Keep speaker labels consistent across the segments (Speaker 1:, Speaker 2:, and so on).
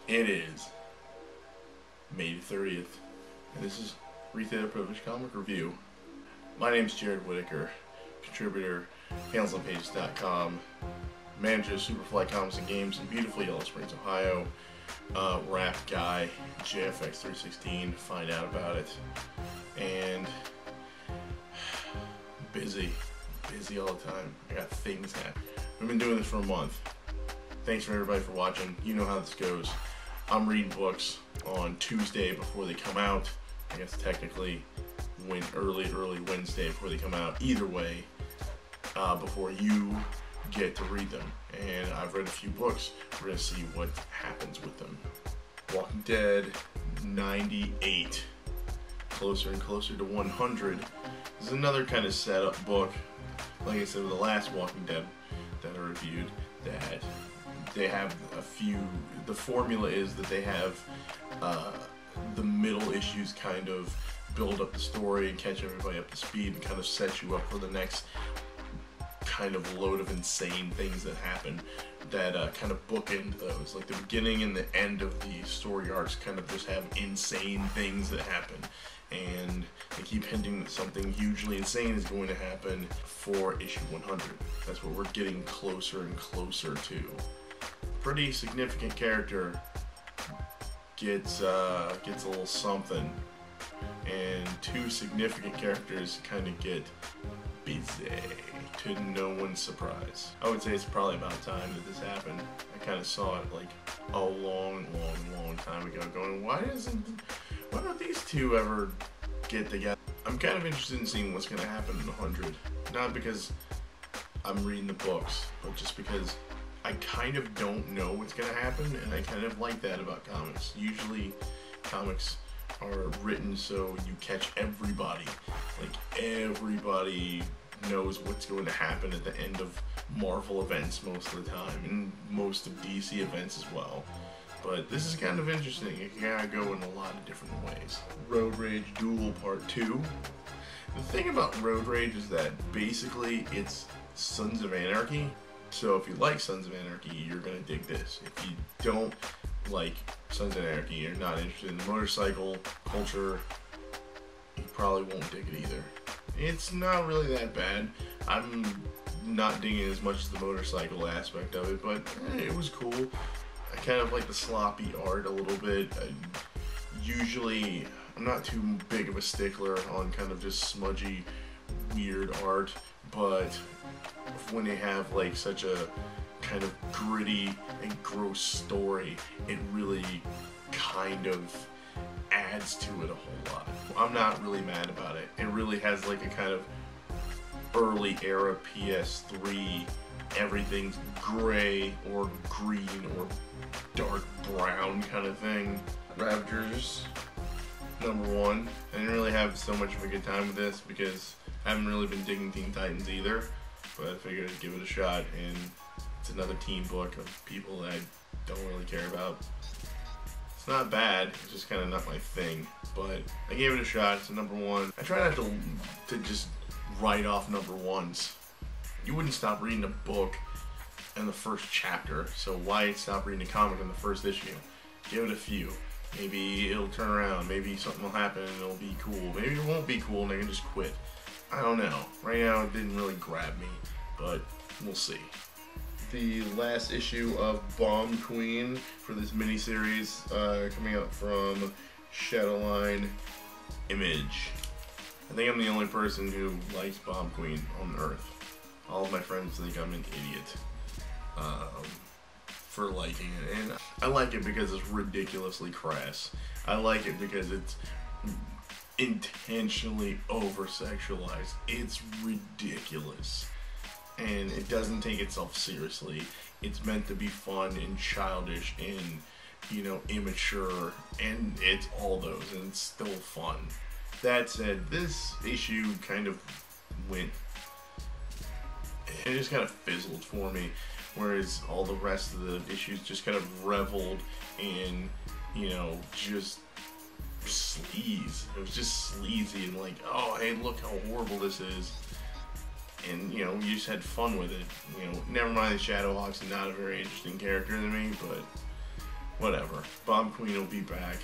Speaker 1: It is May 30th, and this is Retail Privilege Comic Review. My name's Jared Whitaker, contributor, HandlesOnPages.com, manager of Superfly Comics and Games in beautiful Yellow Springs, Ohio, rap guy, JFX316, find out about it, and busy all the time. I got things happening. We've been doing this for a month. Thanks for everybody for watching. You know how this goes. I'm reading books on Tuesday before they come out. I guess technically early Wednesday before they come out. Either way, before you get to read them. And I've read a few books. We're going to see what happens with them. Walking Dead 98. Closer and closer to 100. This is another kind of setup book. Like I said with the last Walking Dead that I reviewed, that they have a few, the formula is that they have the middle issues kind of build up the story and catch everybody up to speed and kind of set you up for the next kind of load of insane things that happen that kind of bookend those. Like the beginning and the end of the story arcs kind of just have insane things that happen, and they keep hinting that something hugely insane is going to happen for issue 100. That's what we're getting closer and closer to. Pretty significant character gets a little something, and two significant characters kind of get busy, to no one's surprise. I would say it's probably about time that this happened. I kind of saw it like a long time ago, going, why don't these two ever get together? I'm kind of interested in seeing what's going to happen in 100. Not because I'm reading the books, but just because I kind of don't know what's going to happen, and I kind of like that about comics. Usually comics are written so you catch everybody. Like everybody knows what's going to happen at the end of Marvel events most of the time, and most of DC events as well. But this is kind of interesting. It can kind of go in a lot of different ways. Road Rage Duel Part 2. The thing about Road Rage is that basically it's Sons of Anarchy. So if you like Sons of Anarchy, you're going to dig this. If you don't like Sons of Anarchy, you're not interested in the motorcycle culture, you probably won't dig it either. It's not really that bad. I'm not digging as much as the motorcycle aspect of it, but it was cool. I kind of like the sloppy art a little bit. Usually, I'm not too big of a stickler on kind of just smudgy, weird art, but when they have like such a kind of gritty and gross story, it really kind of adds to it a whole lot. I'm not really mad about it. It really has like a kind of early era PS3, everything's gray or green or dark brown kind of thing. Ravagers, #1. I didn't really have so much of a good time with this because I haven't really been digging Teen Titans either, but I figured I'd give it a shot, and it's another teen book of people that I don't really care about. It's not bad, it's just kind of not my thing, but I gave it a shot. It's a #1. I try not to just write off #1s. You wouldn't stop reading a book in the first chapter, so why stop reading a comic in the first issue? Give it a few. Maybe it'll turn around, maybe something will happen and it'll be cool. Maybe it won't be cool and I can just quit. I don't know. Right now it didn't really grab me, but we'll see. The last issue of Bomb Queen for this miniseries, coming out from Shadowline Image. I think I'm the only person who likes Bomb Queen on Earth. All of my friends think I'm an idiot for liking it, and I like it because it's ridiculously crass. I like it because it's intentionally over-sexualized. It's ridiculous. And it doesn't take itself seriously. It's meant to be fun and childish and, you know, immature, and it's all those, and it's still fun. That said, this issue kind of went, it just kind of fizzled for me, whereas all the rest of the issues just kind of reveled in, you know, just sleaze. It was just sleazy and like, oh, hey, look how horrible this is. And, you know, you just had fun with it. You know, never mind the Shadowhawk's not a very interesting character to me, but whatever. Bomb Queen will be back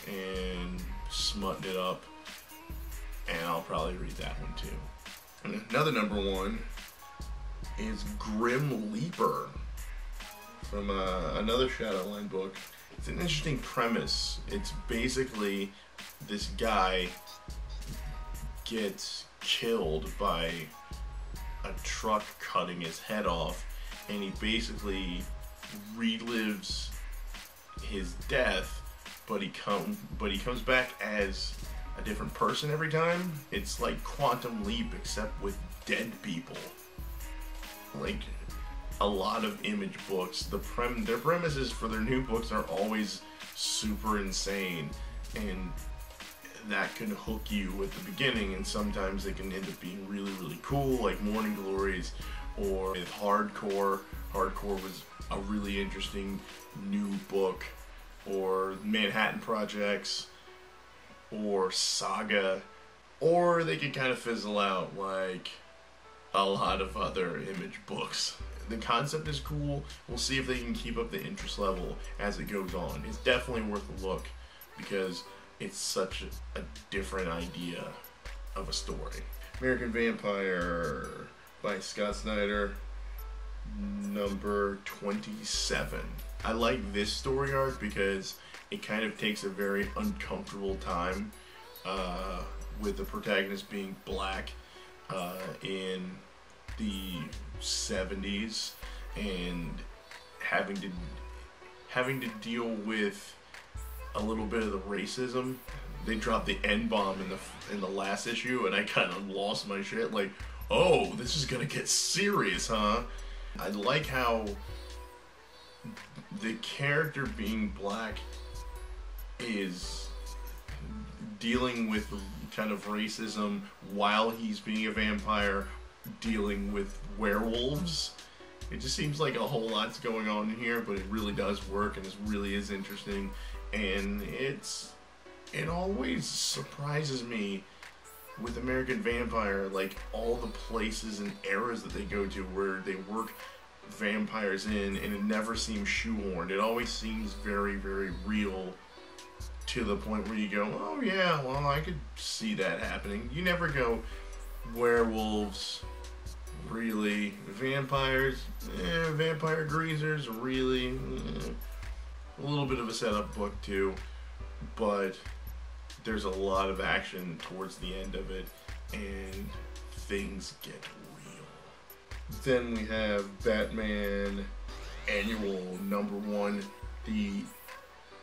Speaker 1: and smutting it up, and I'll probably read that one too. And another number one is Grim Leaper from another Shadowline book. It's an interesting premise. It's basically this guy gets killed by a truck cutting his head off, and he basically relives his death, but he comes back as a different person every time. It's like Quantum Leap, except with dead people. Like a lot of Image books, their premises for their new books are always super insane, and that can hook you at the beginning, and sometimes they can end up being really, really cool, like Morning Glories, or with Hardcore. Hardcore was a really interesting new book, or Manhattan Projects, or Saga, or they can kind of fizzle out like a lot of other Image books. The concept is cool. We'll see if they can keep up the interest level as it goes on. It's definitely worth a look because it's such a different idea of a story. American Vampire by Scott Snyder, number 27. I like this story arc because it kind of takes a very uncomfortable time with the protagonist being black in the 70s and having to deal with a little bit of the racism. They dropped the N-bomb in the last issue, and I kind of lost my shit. Like, oh, this is gonna get serious, huh? I like how the character being black is dealing with kind of racism while he's being a vampire, dealing with werewolves. It just seems like a whole lot's going on in here, but it really does work, and it really is interesting. And it always surprises me with American Vampire, like all the places and eras that they go to where they work vampires in, and it never seems shoehorned. It always seems very, very real, to the point where you go, oh yeah, well, I could see that happening. You never go, werewolves, really? Vampires? Vampire greasers? Really? A little bit of a setup book too, but there's a lot of action towards the end of it, and things get real. Then we have Batman Annual number 1, the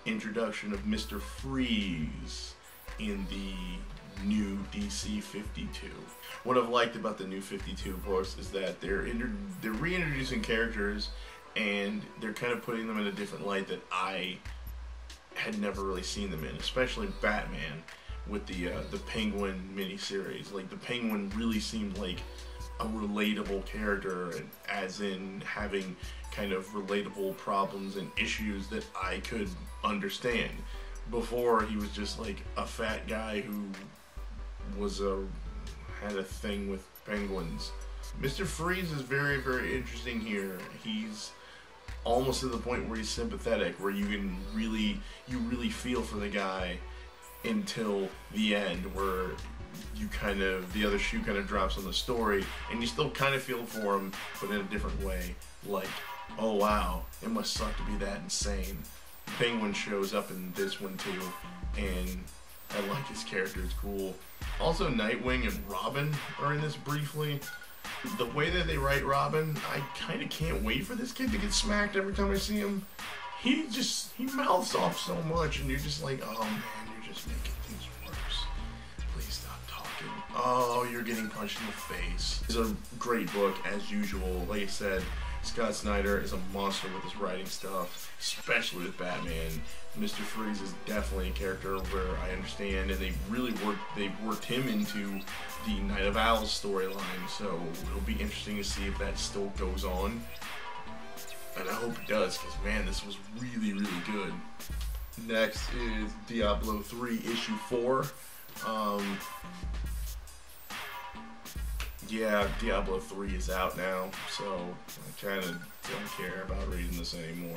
Speaker 1: introduction of Mr. Freeze in the new DC 52. What I've liked about the new 52 books is that they're reintroducing characters, and they're kind of putting them in a different light that I had never really seen them in, especially Batman with the Penguin miniseries. Like, the Penguin really seemed like a relatable character, and as in having kind of relatable problems and issues that I could understand. Before, he was just like a fat guy who had a thing with penguins. Mr. Freeze is very, very interesting here. He's almost to the point where he's sympathetic, where you really feel for the guy until the end, where the other shoe kind of drops on the story, and you still kind of feel for him, but in a different way. Like, oh wow, it must suck to be that insane. Penguin shows up in this one too, and I like his character, it's cool. Also, Nightwing and Robin are in this briefly. The way that they write Robin, I kind of can't wait for this kid to get smacked every time I see him. He mouths off so much, and you're just like, oh man, you're just making things worse. Please stop talking. Oh, you're getting punched in the face. It's a great book, as usual. Like I said, Scott Snyder is a monster with his writing stuff, especially with Batman. Mr. Freeze is definitely a character where I understand, and they've worked him into the Night of Owls storyline, so it'll be interesting to see if that still goes on. And I hope it does, because man, this was really, really good. Next is Diablo 3 issue 4. Yeah, Diablo 3 is out now, so I kind of don't care about reading this anymore.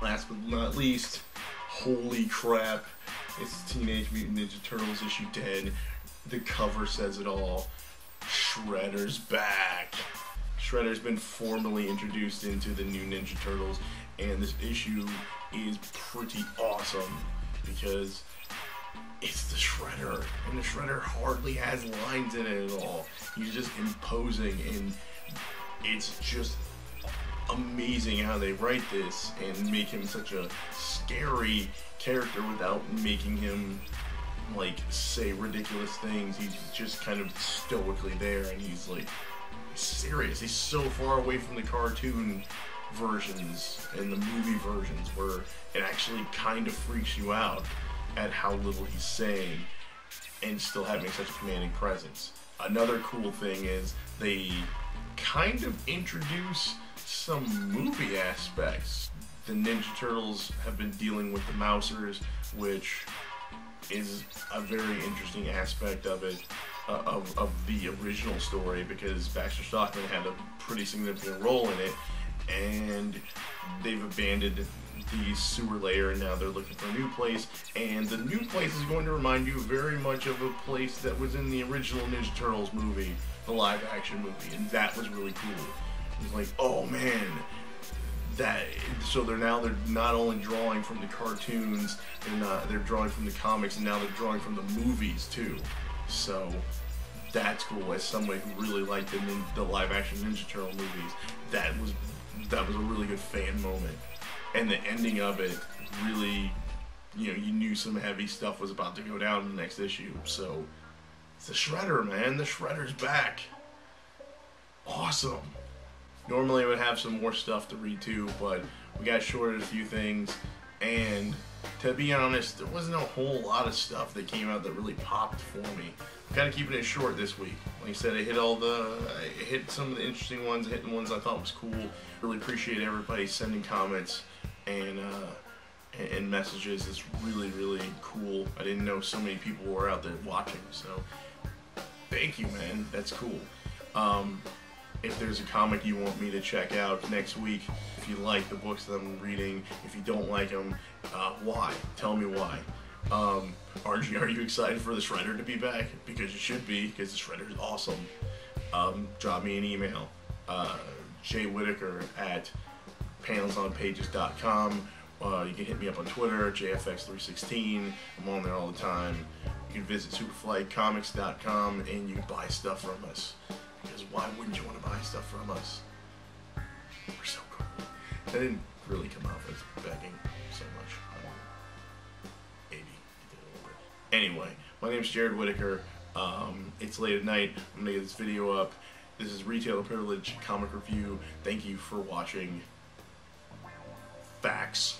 Speaker 1: last but not least, holy crap, it's Teenage Mutant Ninja Turtles issue 10. The cover says it all. Shredder's back. Shredder's been formally introduced into the new Ninja Turtles, and this issue is pretty awesome because it's the Shredder, and the Shredder hardly has lines in it at all. He's just imposing, and it's just amazing how they write this and make him such a scary character without making him like say ridiculous things. He's just kind of stoically there, and he's like serious. He's so far away from the cartoon versions and the movie versions where it actually kind of freaks you out at how little he's saying and still having such a commanding presence. Another cool thing is they kind of introduce some movie aspects. The Ninja Turtles have been dealing with the Mousers, which is a very interesting aspect of it, of the original story, because Baxter Stockman had a pretty significant role in it, and they've abandoned the sewer layer and now they're looking for a new place, and the new place is going to remind you very much of a place that was in the original Ninja Turtles movie, the live action movie, and that was really cool. It was like, oh man, so they're not only drawing from the cartoons, they're drawing from the comics, and now they're drawing from the movies too. So that's cool. As somebody who really liked the live action Ninja Turtle movies, that was a really good fan moment. And the ending of it really, you knew some heavy stuff was about to go down in the next issue. So it's the Shredder, man. The Shredder's back. Awesome. Normally I would have some more stuff to read too, but we got shorted a few things, and to be honest, there wasn't a whole lot of stuff that came out that really popped for me. I'm kind of keeping it short this week. Like I said, I hit some of the interesting ones, I hit the ones I thought was cool. Really appreciate everybody sending comments and messages. It's really, really cool. I didn't know so many people were out there watching, so thank you, man. That's cool. If there's a comic you want me to check out next week, if you like the books that I'm reading, if you don't like them, why? Tell me why. RG, are you excited for the Shredder to be back? Because you should be, because the Shredder is awesome. Drop me an email, jwhitaker@panelsonpages.com. You can hit me up on Twitter, JFX316. I'm on there all the time. You can visit superflightcomics.com and you can buy stuff from us. Because why wouldn't you want to buy stuff from us? We're so cool. That didn't really come off as begging so much. Maybe it did a little bit. Anyway, my name's Jared Whitaker. It's late at night. I'm going to get this video up. This is Retailer Privilege Comic Review. Thank you for watching. Facts.